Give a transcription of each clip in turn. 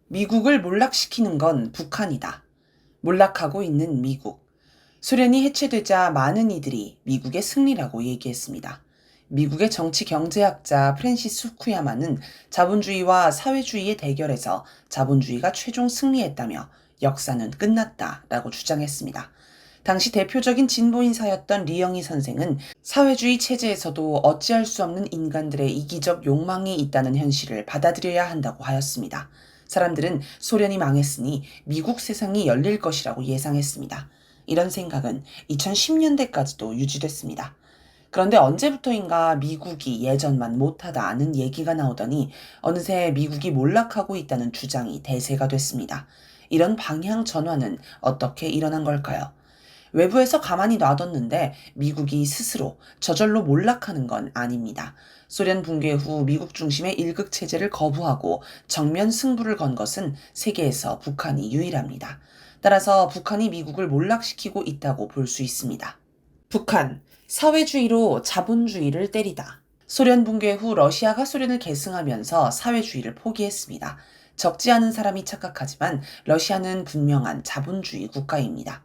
미국을 몰락시키는 건 북한이다. 몰락하고 있는 미국. 소련이 해체되자 많은 이들이 미국의 승리라고 얘기했습니다. 미국의 정치 경제학자 프랜시스 후쿠야마는 자본주의와 사회주의의 대결에서 자본주의가 최종 승리했다며 역사는 끝났다라고 주장했습니다. 당시 대표적인 진보인사였던 리영희 선생은 사회주의 체제에서도 어찌할 수 없는 인간들의 이기적 욕망이 있다는 현실을 받아들여야 한다고 하였습니다. 사람들은 소련이 망했으니 미국 세상이 열릴 것이라고 예상했습니다. 이런 생각은 2010년대까지도 유지됐습니다. 그런데 언제부터인가 미국이 예전만 못하다는 얘기가 나오더니 어느새 미국이 몰락하고 있다는 주장이 대세가 됐습니다. 이런 방향 전환은 어떻게 일어난 걸까요? 외부에서 가만히 놔뒀는데 미국이 스스로 저절로 몰락하는 건 아닙니다. 소련 붕괴 후 미국 중심의 일극 체제를 거부하고 정면 승부를 건 것은 세계에서 북한이 유일합니다. 따라서 북한이 미국을 몰락시키고 있다고 볼 수 있습니다. 북한, 사회주의로 자본주의를 때리다. 소련 붕괴 후 러시아가 소련을 계승하면서 사회주의를 포기했습니다. 적지 않은 사람이 착각하지만 러시아는 분명한 자본주의 국가입니다.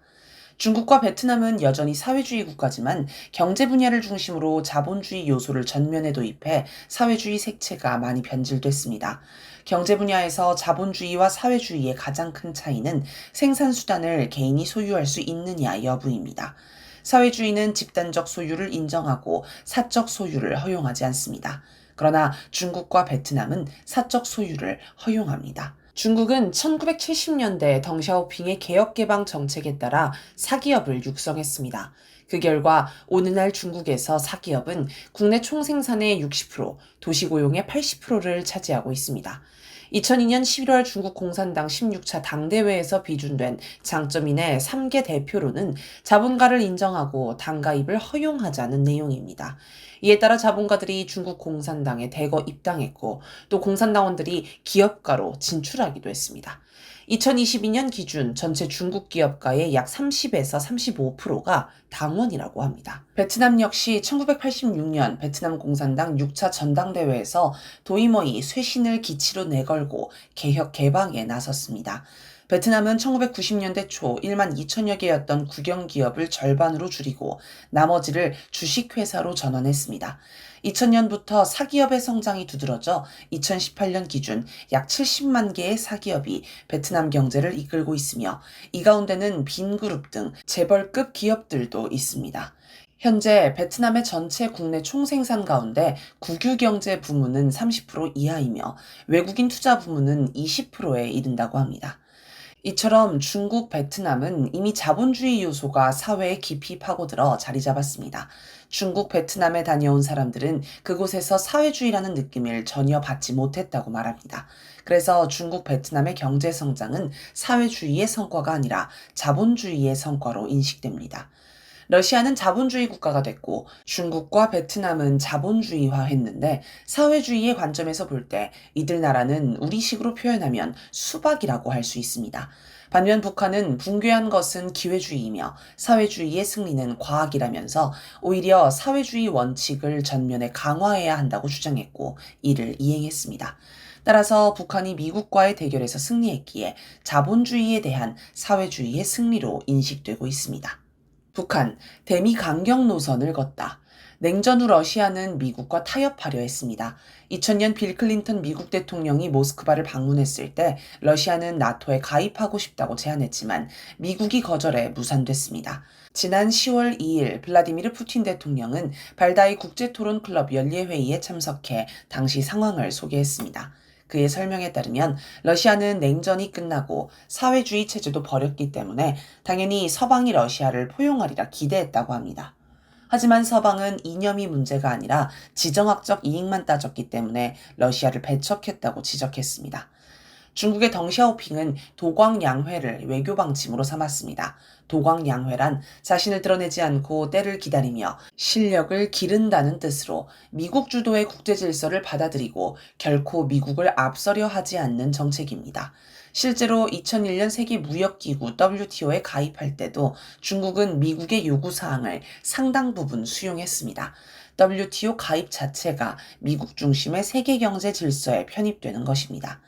중국과 베트남은 여전히 사회주의 국가지만 경제 분야를 중심으로 자본주의 요소를 전면에 도입해 사회주의 색채가 많이 변질됐습니다. 경제 분야에서 자본주의와 사회주의의 가장 큰 차이는 생산수단을 개인이 소유할 수 있느냐 여부입니다. 사회주의는 집단적 소유를 인정하고 사적 소유를 허용하지 않습니다. 그러나 중국과 베트남은 사적 소유를 허용합니다. 중국은 1970년대 덩샤오핑의 개혁개방 정책에 따라 사기업을 육성했습니다. 그 결과 오늘날 중국에서 사기업은 국내 총생산의 60%, 도시고용의 80%를 차지하고 있습니다. 2002년 11월 중국 공산당 16차 당대회에서 비준된 장점인의 3개 대표로는 자본가를 인정하고 당가입을 허용하자는 내용입니다. 이에 따라 자본가들이 중국 공산당에 대거 입당했고 또 공산당원들이 기업가로 진출하기도 했습니다. 2022년 기준 전체 중국 기업가의 약 30에서 35%가 당원이라고 합니다. 베트남 역시 1986년 베트남 공산당 6차 전당대회에서 도이머이 쇄신을 기치로 내걸고 개혁 개방에 나섰습니다. 베트남은 1990년대 초 1만 2천여 개였던 국영기업을 절반으로 줄이고 나머지를 주식회사로 전환했습니다. 2000년부터 사기업의 성장이 두드러져 2018년 기준 약 70만 개의 사기업이 베트남 경제를 이끌고 있으며 이 가운데는 빈그룹 등 재벌급 기업들도 있습니다. 현재 베트남의 전체 국내 총생산 가운데 국유경제 부문은 30% 이하이며 외국인 투자 부문은 20%에 이른다고 합니다. 이처럼 중국, 베트남은 이미 자본주의 요소가 사회에 깊이 파고들어 자리 잡았습니다. 중국, 베트남에 다녀온 사람들은 그곳에서 사회주의라는 느낌을 전혀 받지 못했다고 말합니다. 그래서 중국, 베트남의 경제 성장은 사회주의의 성과가 아니라 자본주의의 성과로 인식됩니다. 러시아는 자본주의 국가가 됐고 중국과 베트남은 자본주의화했는데 사회주의의 관점에서 볼 때 이들 나라는 우리식으로 표현하면 수박이라고 할 수 있습니다. 반면 북한은 붕괴한 것은 기회주의이며 사회주의의 승리는 과학이라면서 오히려 사회주의 원칙을 전면에 강화해야 한다고 주장했고 이를 이행했습니다. 따라서 북한이 미국과의 대결에서 승리했기에 자본주의에 대한 사회주의의 승리로 인식되고 있습니다. 북한, 대미 강경 노선을 걷다. 냉전 후 러시아는 미국과 타협하려 했습니다. 2000년 빌 클린턴 미국 대통령이 모스크바를 방문했을 때 러시아는 나토에 가입하고 싶다고 제안했지만 미국이 거절해 무산됐습니다. 지난 10월 2일 블라디미르 푸틴 대통령은 발다이 국제토론클럽 연례회의에 참석해 당시 상황을 소개했습니다. 그의 설명에 따르면 러시아는 냉전이 끝나고 사회주의 체제도 버렸기 때문에 당연히 서방이 러시아를 포용하리라 기대했다고 합니다. 하지만 서방은 이념이 문제가 아니라 지정학적 이익만 따졌기 때문에 러시아를 배척했다고 지적했습니다. 중국의 덩샤오핑은 도광양회를 외교 방침으로 삼았습니다. 도광양회란 자신을 드러내지 않고 때를 기다리며 실력을 기른다는 뜻으로 미국 주도의 국제 질서를 받아들이고 결코 미국을 앞서려 하지 않는 정책입니다. 실제로 2001년 세계무역기구 WTO에 가입할 때도 중국은 미국의 요구사항을 상당 부분 수용했습니다. WTO 가입 자체가 미국 중심의 세계 경제 질서에 편입되는 것입니다.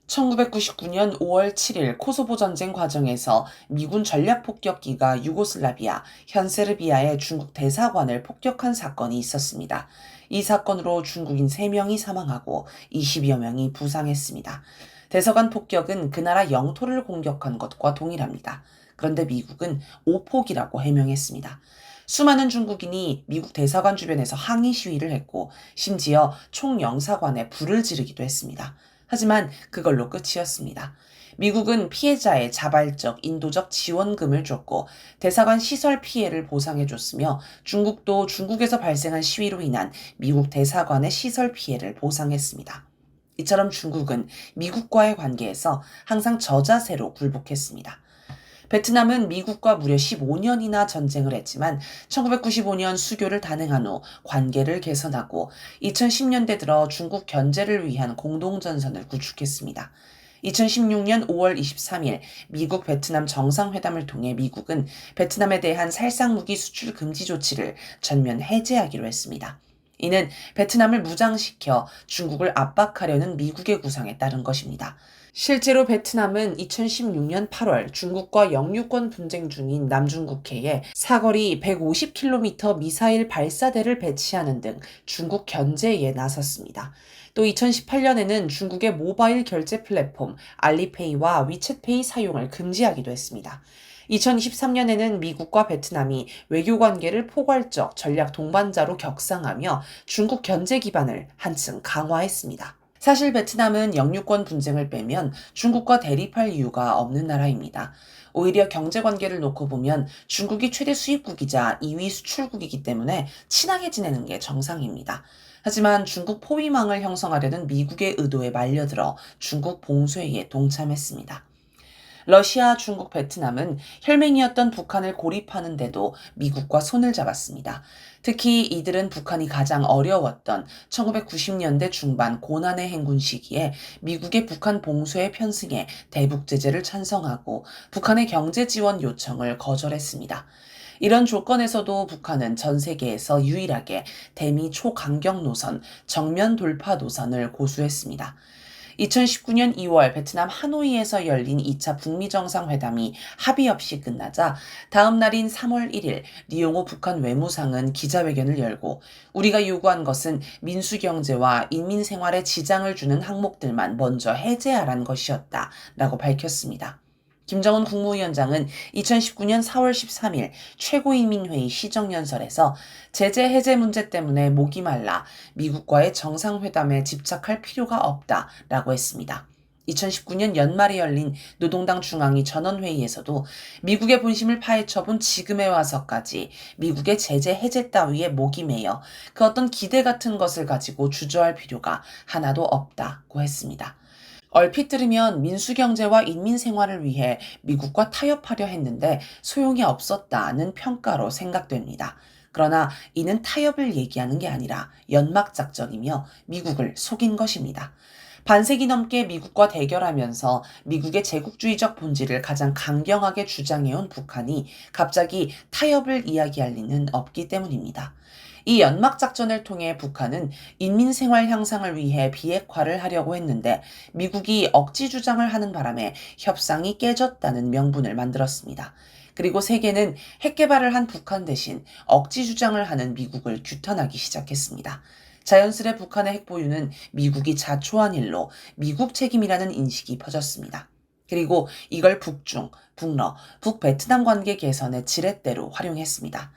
1999년 5월 7일 코소보 전쟁 과정에서 미군 전략 폭격기가 유고슬라비아, 현 세르비아의 중국 대사관을 폭격한 사건이 있었습니다. 이 사건으로 중국인 3명이 사망하고 20여 명이 부상했습니다. 대사관 폭격은 그 나라 영토를 공격한 것과 동일합니다. 그런데 미국은 오폭이라고 해명했습니다. 수많은 중국인이 미국 대사관 주변에서 항의 시위를 했고 심지어 총영사관에 불을 지르기도 했습니다. 하지만 그걸로 끝이었습니다. 미국은 피해자의 자발적, 인도적 지원금을 줬고 대사관 시설 피해를 보상해줬으며 중국도 중국에서 발생한 시위로 인한 미국 대사관의 시설 피해를 보상했습니다. 이처럼 중국은 미국과의 관계에서 항상 저자세로 굴복했습니다. 베트남은 미국과 무려 15년이나 전쟁을 했지만 1995년 수교를 단행한 후 관계를 개선하고 2010년대 들어 중국 견제를 위한 공동전선을 구축했습니다. 2016년 5월 23일 미국 베트남 정상회담을 통해 미국은 베트남에 대한 살상무기 수출 금지 조치를 전면 해제하기로 했습니다. 이는 베트남을 무장시켜 중국을 압박하려는 미국의 구상에 따른 것입니다. 실제로 베트남은 2016년 8월 중국과 영유권 분쟁 중인 남중국해에 사거리 150km 미사일 발사대를 배치하는 등 중국 견제에 나섰습니다. 또 2018년에는 중국의 모바일 결제 플랫폼 알리페이와 위챗페이 사용을 금지하기도 했습니다. 2023년에는 미국과 베트남이 외교 관계를 포괄적 전략 동반자로 격상하며 중국 견제 기반을 한층 강화했습니다. 사실 베트남은 영유권 분쟁을 빼면 중국과 대립할 이유가 없는 나라입니다. 오히려 경제 관계를 놓고 보면 중국이 최대 수입국이자 2위 수출국이기 때문에 친하게 지내는 게 정상입니다. 하지만 중국 포위망을 형성하려는 미국의 의도에 말려들어 중국 봉쇄에 동참했습니다. 러시아, 중국, 베트남은 혈맹이었던 북한을 고립하는데도 미국과 손을 잡았습니다. 특히 이들은 북한이 가장 어려웠던 1990년대 중반 고난의 행군 시기에 미국의 북한 봉쇄에 편승해 대북 제재를 찬성하고 북한의 경제 지원 요청을 거절했습니다. 이런 조건에서도 북한은 전 세계에서 유일하게 대미 초강경 노선, 정면 돌파 노선을 고수했습니다. 2019년 2월 베트남 하노이에서 열린 2차 북미 정상회담이 합의 없이 끝나자 다음 날인 3월 1일 리용호 북한 외무상은 기자회견을 열고 우리가 요구한 것은 민수경제와 인민생활에 지장을 주는 항목들만 먼저 해제하라는 것이었다라고 밝혔습니다. 김정은 국무위원장은 2019년 4월 13일 최고인민회의 시정연설에서 제재 해제 문제 때문에 목이 말라 미국과의 정상회담에 집착할 필요가 없다라고 했습니다. 2019년 연말에 열린 노동당 중앙위 전원회의에서도 미국의 본심을 파헤쳐본 지금에 와서까지 미국의 제재 해제 따위에 목이 메여 그 어떤 기대 같은 것을 가지고 주저할 필요가 하나도 없다고 했습니다. 얼핏 들으면 민수경제와 인민생활을 위해 미국과 타협하려 했는데 소용이 없었다는 평가로 생각됩니다. 그러나 이는 타협을 얘기하는 게 아니라 연막작전이며 미국을 속인 것입니다. 반세기 넘게 미국과 대결하면서 미국의 제국주의적 본질을 가장 강경하게 주장해온 북한이 갑자기 타협을 이야기할 리는 없기 때문입니다. 이 연막작전을 통해 북한은 인민생활 향상을 위해 비핵화를 하려고 했는데 미국이 억지 주장을 하는 바람에 협상이 깨졌다는 명분을 만들었습니다. 그리고 세계는 핵 개발을 한 북한 대신 억지 주장을 하는 미국을 규탄하기 시작했습니다. 자연스레 북한의 핵 보유는 미국이 자초한 일로 미국 책임이라는 인식이 퍼졌습니다. 그리고 이걸 북중, 북러, 북베트남 관계 개선의 지렛대로 활용했습니다.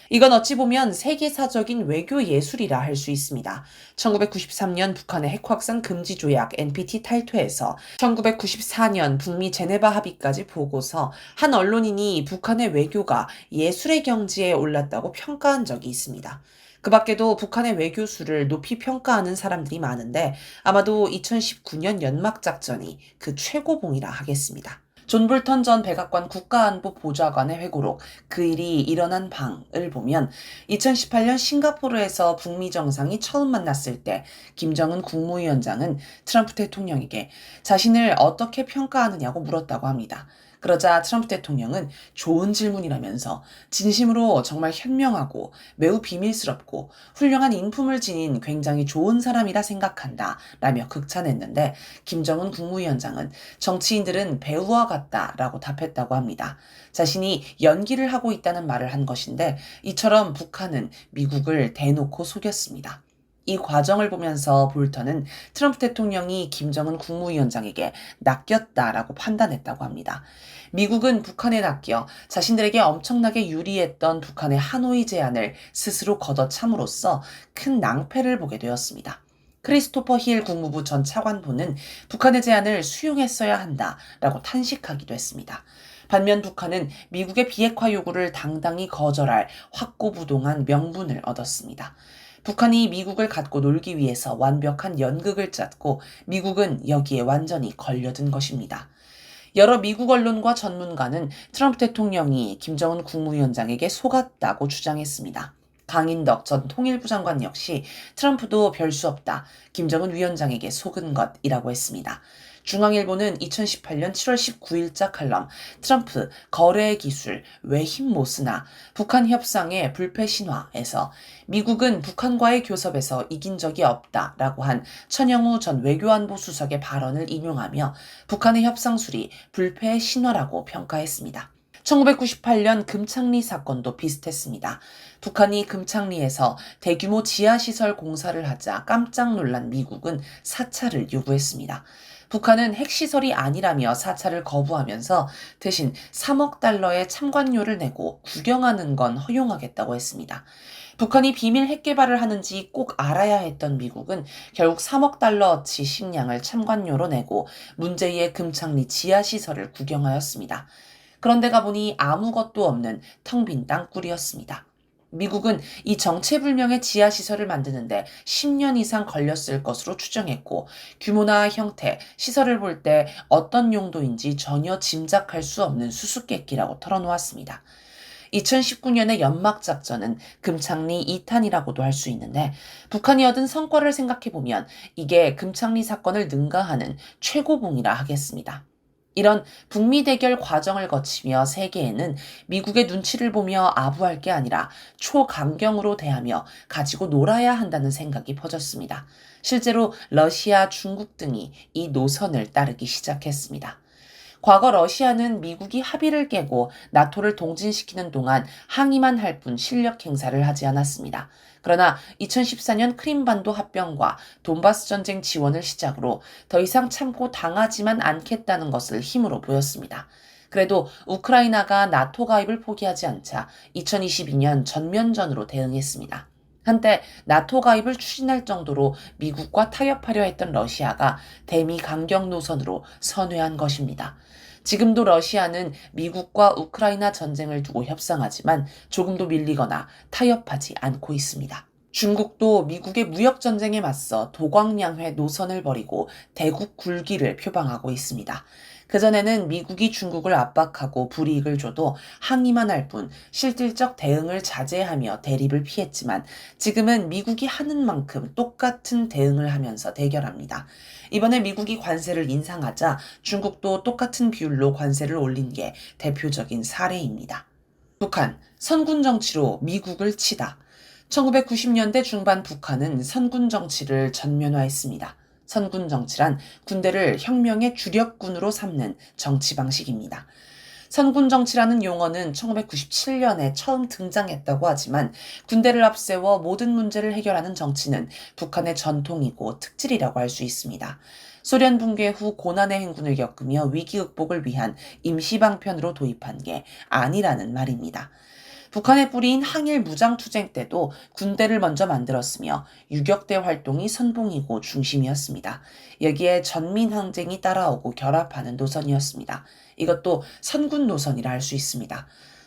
이건 어찌 보면 세계사적인 외교 예술이라 할 수 있습니다. 1993년 북한의 핵확산 금지 조약 NPT 탈퇴에서 1994년 북미 제네바 합의까지 보고서 한 언론인이 북한의 외교가 예술의 경지에 올랐다고 평가한 적이 있습니다. 그 밖에도 북한의 외교수를 높이 평가하는 사람들이 많은데 아마도 2019년 연막작전이 그 최고봉이라 하겠습니다. 존 볼턴 전 백악관 국가안보보좌관의 회고록 그 일이 일어난 방을 보면 2018년 싱가포르에서 북미 정상이 처음 만났을 때 김정은 국무위원장은 트럼프 대통령에게 자신을 어떻게 평가하느냐고 물었다고 합니다. 그러자 트럼프 대통령은 좋은 질문이라면서 진심으로 정말 현명하고 매우 비밀스럽고 훌륭한 인품을 지닌 굉장히 좋은 사람이라 생각한다 라며 극찬했는데 김정은 국무위원장은 정치인들은 배우와 같다라고 답했다고 합니다. 자신이 연기를 하고 있다는 말을 한 것인데 이처럼 북한은 미국을 대놓고 속였습니다. 이 과정을 보면서 볼턴은 트럼프 대통령이 김정은 국무위원장에게 낚였다라고 판단했다고 합니다. 미국은 북한에 낚여 자신들에게 엄청나게 유리했던 북한의 하노이 제안을 스스로 걷어참으로써 큰 낭패를 보게 되었습니다. 크리스토퍼 힐 국무부 전 차관보는 북한의 제안을 수용했어야 한다라고 탄식하기도 했습니다. 반면 북한은 미국의 비핵화 요구를 당당히 거절할 확고부동한 명분을 얻었습니다. 북한이 미국을 갖고 놀기 위해서 완벽한 연극을 짰고 미국은 여기에 완전히 걸려든 것입니다. 여러 미국 언론과 전문가는 트럼프 대통령이 김정은 국무위원장에게 속았다고 주장했습니다. 강인덕 전 통일부 장관 역시 트럼프도 별 수 없다. 김정은 위원장에게 속은 것이라고 했습니다. 중앙일보는 2018년 7월 19일자 칼럼 트럼프 거래 기술 왜 힘 못 쓰나 북한 협상의 불패 신화에서 미국은 북한과의 교섭에서 이긴 적이 없다라고 한 천영우 전 외교안보 수석의 발언을 인용하며 북한의 협상술이 불패의 신화라고 평가했습니다. 1998년 금창리 사건도 비슷했습니다. 북한이 금창리에서 대규모 지하시설 공사를 하자 깜짝 놀란 미국은 사찰을 요구했습니다. 북한은 핵시설이 아니라며 사찰을 거부하면서 대신 3억 달러의 참관료를 내고 구경하는 건 허용하겠다고 했습니다. 북한이 비밀 핵 개발을 하는지 꼭 알아야 했던 미국은 결국 3억 달러어치 식량을 참관료로 내고 문제의 금창리 지하시설을 구경하였습니다. 그런데 가보니 아무것도 없는 텅 빈 땅굴이었습니다. 미국은 이 정체불명의 지하시설을 만드는데 10년 이상 걸렸을 것으로 추정했고 규모나 형태, 시설을 볼 때 어떤 용도인지 전혀 짐작할 수 없는 수수께끼라고 털어놓았습니다. 2019년의 연막작전은 금창리 2탄이라고도 할 수 있는데 북한이 얻은 성과를 생각해보면 이게 금창리 사건을 능가하는 최고봉이라 하겠습니다. 이런 북미 대결 과정을 거치며 세계에는 미국의 눈치를 보며 아부할 게 아니라 초강경으로 대하며 가지고 놀아야 한다는 생각이 퍼졌습니다. 실제로 러시아, 중국 등이 이 노선을 따르기 시작했습니다. 과거 러시아는 미국이 합의를 깨고 나토를 동진시키는 동안 항의만 할 뿐 실력 행사를 하지 않았습니다. 그러나 2014년 크림반도 합병과 돈바스 전쟁 지원을 시작으로 더 이상 참고 당하지만 않겠다는 것을 힘으로 보였습니다. 그래도 우크라이나가 나토 가입을 포기하지 않자 2022년 전면전으로 대응했습니다. 한때 나토 가입을 추진할 정도로 미국과 타협하려 했던 러시아가 대미 강경 노선으로 선회한 것입니다. 지금도 러시아는 미국과 우크라이나 전쟁을 두고 협상하지만 조금도 밀리거나 타협하지 않고 있습니다. 중국도 미국의 무역전쟁에 맞서 도광량회 노선을 벌이고 대국 굴기를 표방하고 있습니다. 그전에는 미국이 중국을 압박하고 불이익을 줘도 항의만 할 뿐 실질적 대응을 자제하며 대립을 피했지만 지금은 미국이 하는 만큼 똑같은 대응을 하면서 대결합니다. 이번에 미국이 관세를 인상하자 중국도 똑같은 비율로 관세를 올린 게 대표적인 사례입니다. 북한, 선군 정치로 미국을 치다. 1990년대 중반 북한은 선군 정치를 전면화했습니다. 선군 정치란 군대를 혁명의 주력군으로 삼는 정치 방식입니다. 선군 정치라는 용어는 1997년에 처음 등장했다고 하지만 군대를 앞세워 모든 문제를 해결하는 정치는 북한의 전통이고 특질이라고 할 수 있습니다. 소련 붕괴 후 고난의 행군을 겪으며 위기 극복을 위한 임시방편으로 도입한 게 아니라는 말입니다. 북한의 뿌리인 항일 무장투쟁 때도 군대를 먼저 만들었으며 유격대 활동이 선봉이고 중심이었습니다. 여기에 전민항쟁이 따라오고 결합하는 노선이었습니다. 이것도 선군 노선이라 할 수 있습니다.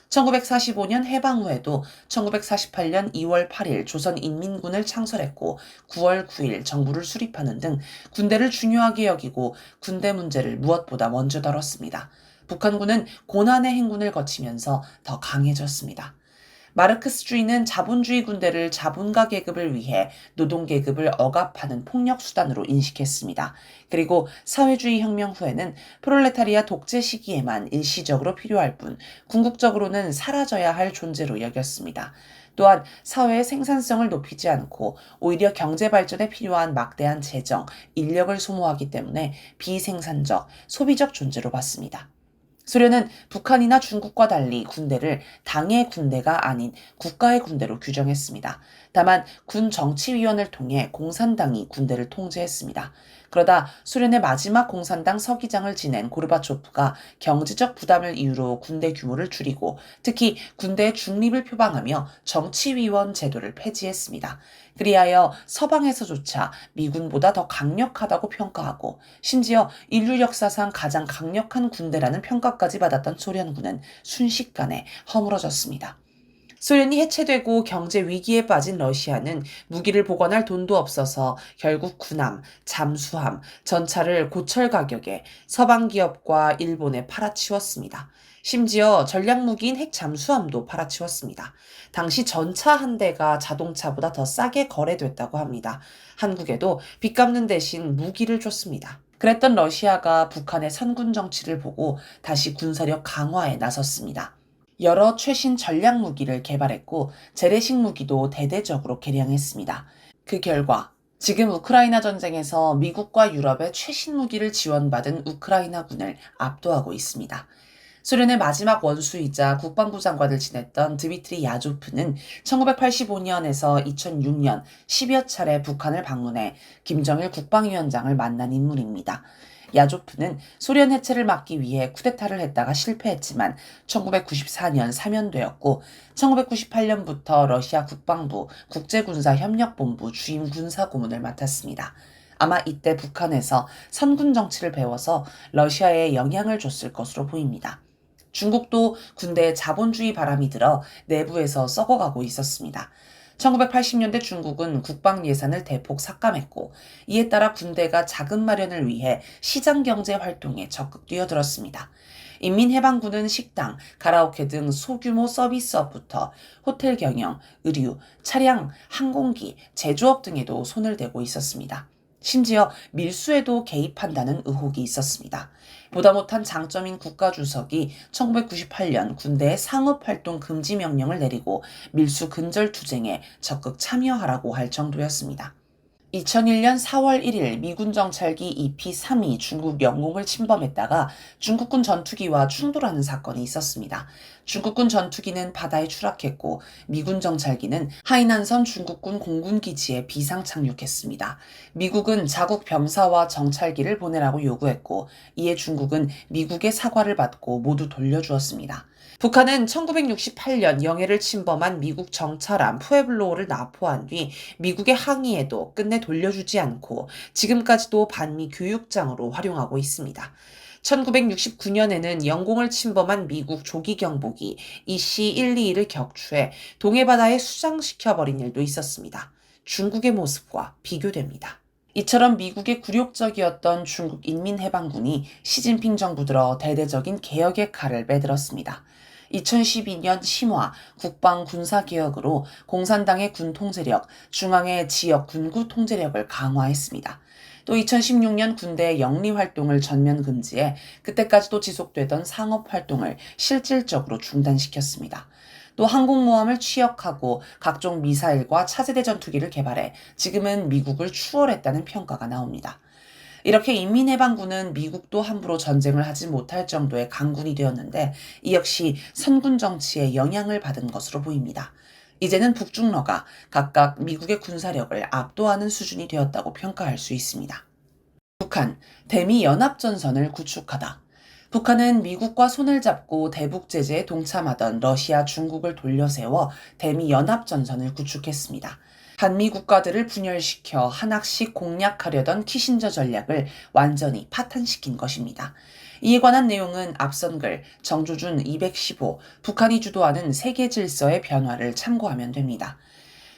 1945년 해방 후에도 1948년 2월 8일 조선인민군을 창설했고 9월 9일 정부를 수립하는 등 군대를 중요하게 여기고 군대 문제를 무엇보다 먼저 다뤘습니다. 북한군은 고난의 행군을 거치면서 더 강해졌습니다. 마르크스주의는 자본주의 군대를 자본가 계급을 위해 노동계급을 억압하는 폭력 수단으로 인식했습니다. 그리고 사회주의 혁명 후에는 프롤레타리아 독재 시기에만 일시적으로 필요할 뿐 궁극적으로는 사라져야 할 존재로 여겼습니다. 또한 사회의 생산성을 높이지 않고 오히려 경제 발전에 필요한 막대한 재정, 인력을 소모하기 때문에 비생산적, 소비적 존재로 봤습니다. 소련은 북한이나 중국과 달리 군대를 당의 군대가 아닌 국가의 군대로 규정했습니다. 다만 군 정치위원을 통해 공산당이 군대를 통제했습니다. 그러다 소련의 마지막 공산당 서기장을 지낸 고르바초프가 경제적 부담을 이유로 군대 규모를 줄이고 특히 군대의 중립을 표방하며 정치위원 제도를 폐지했습니다. 그리하여 서방에서조차 미군보다 더 강력하다고 평가하고 심지어 인류 역사상 가장 강력한 군대라는 평가까지 받았던 소련군은 순식간에 허물어졌습니다. 소련이 해체되고 경제 위기에 빠진 러시아는 무기를 보관할 돈도 없어서 결국 군함, 잠수함, 전차를 고철 가격에 서방 기업과 일본에 팔아치웠습니다. 심지어 전략무기인 핵 잠수함도 팔아치웠습니다. 당시 전차 한 대가 자동차보다 더 싸게 거래됐다고 합니다. 한국에도 빚 갚는 대신 무기를 줬습니다. 그랬던 러시아가 북한의 선군 정치를 보고 다시 군사력 강화에 나섰습니다. 여러 최신 전략 무기를 개발했고 재래식 무기도 대대적으로 개량했습니다. 그 결과 지금 우크라이나 전쟁에서 미국과 유럽의 최신 무기를 지원받은 우크라이나군을 압도하고 있습니다. 소련의 마지막 원수이자 국방부 장관을 지냈던 드미트리 야조프는 1985년에서 2006년 10여 차례 북한을 방문해 김정일 국방위원장을 만난 인물입니다. 야조프는 소련 해체를 막기 위해 쿠데타를 했다가 실패했지만 1994년 사면되었고 1998년부터 러시아 국방부 국제군사협력본부 주임 군사고문을 맡았습니다. 아마 이때 북한에서 선군 정치를 배워서 러시아에 영향을 줬을 것으로 보입니다. 중국도 군대에 자본주의 바람이 들어 내부에서 썩어가고 있었습니다. 1980년대 중국은 국방 예산을 대폭 삭감했고 이에 따라 군대가 자금 마련을 위해 시장 경제 활동에 적극 뛰어들었습니다. 인민해방군은 식당, 가라오케 등 소규모 서비스업부터 호텔 경영, 의류, 차량, 항공기, 제조업 등에도 손을 대고 있었습니다. 심지어 밀수에도 개입한다는 의혹이 있었습니다. 보다 못한 장점인 국가주석이 1998년 군대의 상업활동 금지 명령을 내리고 밀수 근절 투쟁에 적극 참여하라고 할 정도였습니다. 2001년 4월 1일 미군 정찰기 EP-3이 중국 영공을 침범했다가 중국군 전투기와 충돌하는 사건이 있었습니다. 중국군 전투기는 바다에 추락했고 미군 정찰기는 하이난선 중국군 공군기지에 비상 착륙했습니다. 미국은 자국 병사와 정찰기를 보내라고 요구했고 이에 중국은 미국의 사과를 받고 모두 돌려주었습니다. 북한은 1968년 영해를 침범한 미국 정찰함 푸에블로를 납포한 뒤 미국의 항의에도 끝내 돌려주지 않고 지금까지도 반미 교육장으로 활용하고 있습니다. 1969년에는 영공을 침범한 미국 조기 경보기 EC-121을 격추해 동해바다에 수장시켜버린 일도 있었습니다. 중국의 모습과 비교됩니다. 이처럼 미국의 굴욕적이었던 중국 인민해방군이 시진핑 정부 들어 대대적인 개혁의 칼을 빼들었습니다. 2012년 심화 국방 군사 개혁으로 공산당의 군 통제력, 중앙의 지역 군구 통제력을 강화했습니다. 또 2016년 군대의 영리 활동을 전면 금지해 그때까지도 지속되던 상업 활동을 실질적으로 중단시켰습니다. 또 항공모함을 취역하고 각종 미사일과 차세대 전투기를 개발해 지금은 미국을 추월했다는 평가가 나옵니다. 이렇게 인민해방군은 미국도 함부로 전쟁을 하지 못할 정도의 강군이 되었는데 이 역시 선군 정치에 영향을 받은 것으로 보입니다. 이제는 북중러가 각각 미국의 군사력을 압도하는 수준이 되었다고 평가할 수 있습니다. 북한, 대미 연합전선을 구축하다. 북한은 미국과 손을 잡고 대북 제재에 동참하던 러시아, 중국을 돌려세워 대미 연합전선을 구축했습니다. 한미 국가들을 분열시켜 하나씩 공략하려던 키신저 전략을 완전히 파탄시킨 것입니다. 이에 관한 내용은 앞선 글 정조준 215 북한이 주도하는 세계 질서의 변화를 참고하면 됩니다.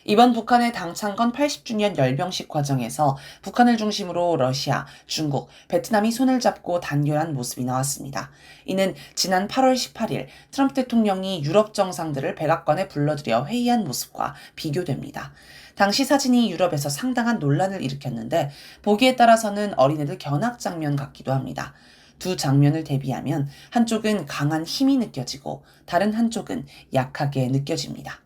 이번 북한의 당창건 80주년 열병식 과정에서 북한을 중심으로 러시아, 중국, 베트남이 손을 잡고 단결한 모습이 나왔습니다. 이는 지난 8월 18일 트럼프 대통령이 유럽 정상들을 백악관에 불러들여 회의한 모습과 비교됩니다. 당시 사진이 유럽에서 상당한 논란을 일으켰는데 보기에 따라서는 어린애들 견학 장면 같기도 합니다. 두 장면을 대비하면 한쪽은 강한 힘이 느껴지고 다른 한쪽은 약하게 느껴집니다.